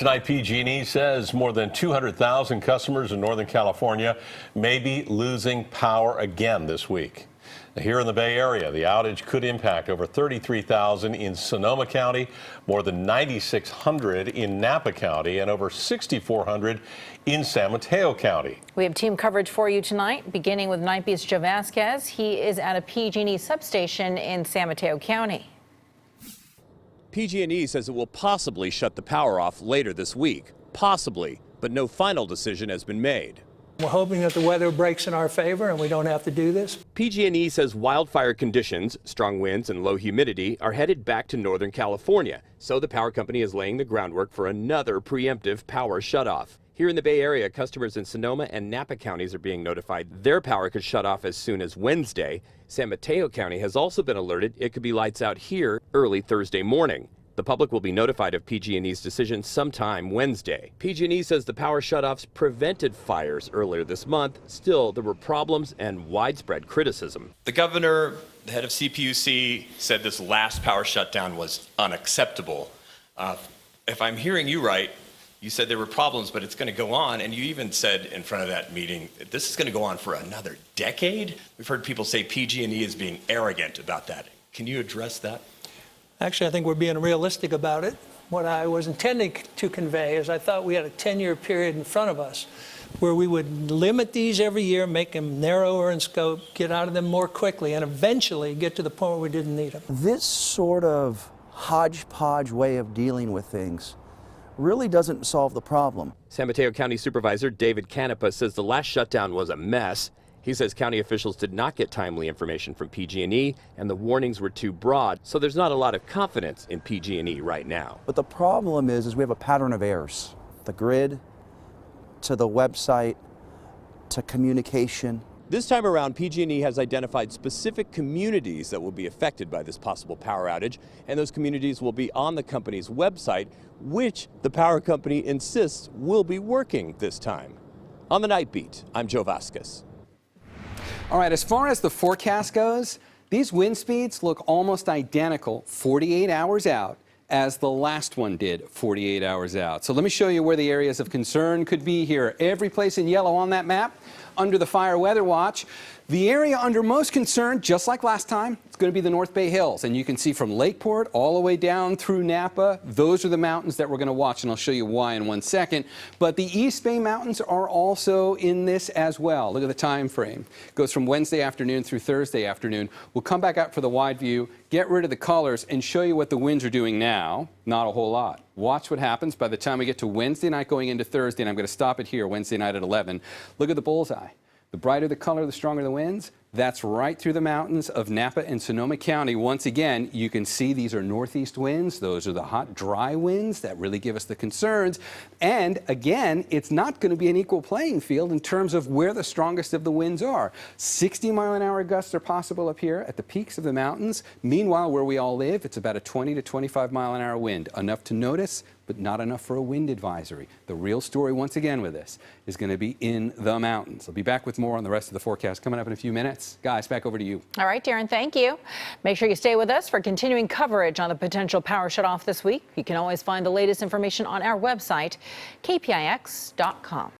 tonight, PG&E says more than 200,000 customers in Northern California may be losing power again this week. Here in the Bay Area, the outage could impact over 33,000 in Sonoma County, more than 9,600 in Napa County, and over 6,400 in San Mateo County. We have team coverage for you tonight, beginning with Night Beat's Joe Vasquez. He is at a PG&E substation in San Mateo County. PG&E says it will possibly shut the power off later this week. Possibly, but no final decision has been made. We're hoping that the weather breaks in our favor and we don't have to do this. PG&E says wildfire conditions, strong winds and low humidity are headed back to Northern California, so the power company is laying the groundwork for another preemptive power shutoff. Here in the Bay Area, customers in Sonoma and Napa counties are being notified their power could shut off as soon as Wednesday. San Mateo County has also been alerted it could be lights out here early Thursday morning. The public will be notified of PG&E's decision sometime Wednesday. PG&E says the power shutoffs prevented fires earlier this month. Still, there were problems and widespread criticism. The governor, the head of CPUC, said this last power shutdown was unacceptable. If I'm hearing you right, you said there were problems, but it's going to go on, and you even said in front of that meeting, this is going to go on for another decade? We've heard people say PG&E is being arrogant about that. Can you address that? Actually, I think we're being realistic about it. What I was intending to convey is I thought we had a 10-year period in front of us where we would limit these every year, make them narrower in scope, get out of them more quickly, and eventually get to the point where we didn't need them. This sort of hodgepodge way of dealing with things really doesn't solve the problem. San Mateo County Supervisor David Canepa says the last shutdown was a mess. He says county officials did not get timely information from PG&E and the warnings were too broad, so there's not a lot of confidence in PG&E right now. But the problem is we have a pattern of errors. The grid, to the website, to communication. This time around, PG&E has identified specific communities that will be affected by this possible power outage, and those communities will be on the company's website, which the power company insists will be working this time. On the Night Beat, I'm Joe Vasquez. All right, as far as the forecast goes, these wind speeds look almost identical 48 hours out as the last one did 48 hours out. So let me show you where the areas of concern could be here. Every place in yellow on that map under the fire weather watch. The area under most concern, just like last time, it's going to be the North Bay Hills. And you can see from Lakeport all the way down through Napa, those are the mountains that we're going to watch, and I'll show you why in 1 second. But the East Bay Mountains are also in this as well. Look at the time frame. It goes from Wednesday afternoon through Thursday afternoon. We'll come back out for the wide view, get rid of the colors, and show you what the winds are doing now. Not a whole lot. Watch what happens by the time we get to Wednesday night going into Thursday, and I'm going to stop it here Wednesday night at 11. Look at the bullseye. The brighter the color, the stronger the winds. That's right through the mountains of Napa and Sonoma County. Once again, you can see these are northeast winds. Those are the hot, dry winds that really give us the concerns. And again, it's not going to be an equal playing field in terms of where the strongest of the winds are. 60-mile-an-hour gusts are possible up here at the peaks of the mountains. Meanwhile, where we all live, it's about a 20 to 25-mile-an-hour wind. Enough to notice, but not enough for a wind advisory. The real story, once again, with this is going to be in the mountains. I'll be back with more on the rest of the forecast coming up in a few minutes. Guys, back over to you. All right, Darren, thank you. Make sure you stay with us for continuing coverage on the potential power shutoff this week. You can always find the latest information on our website, kpix.com.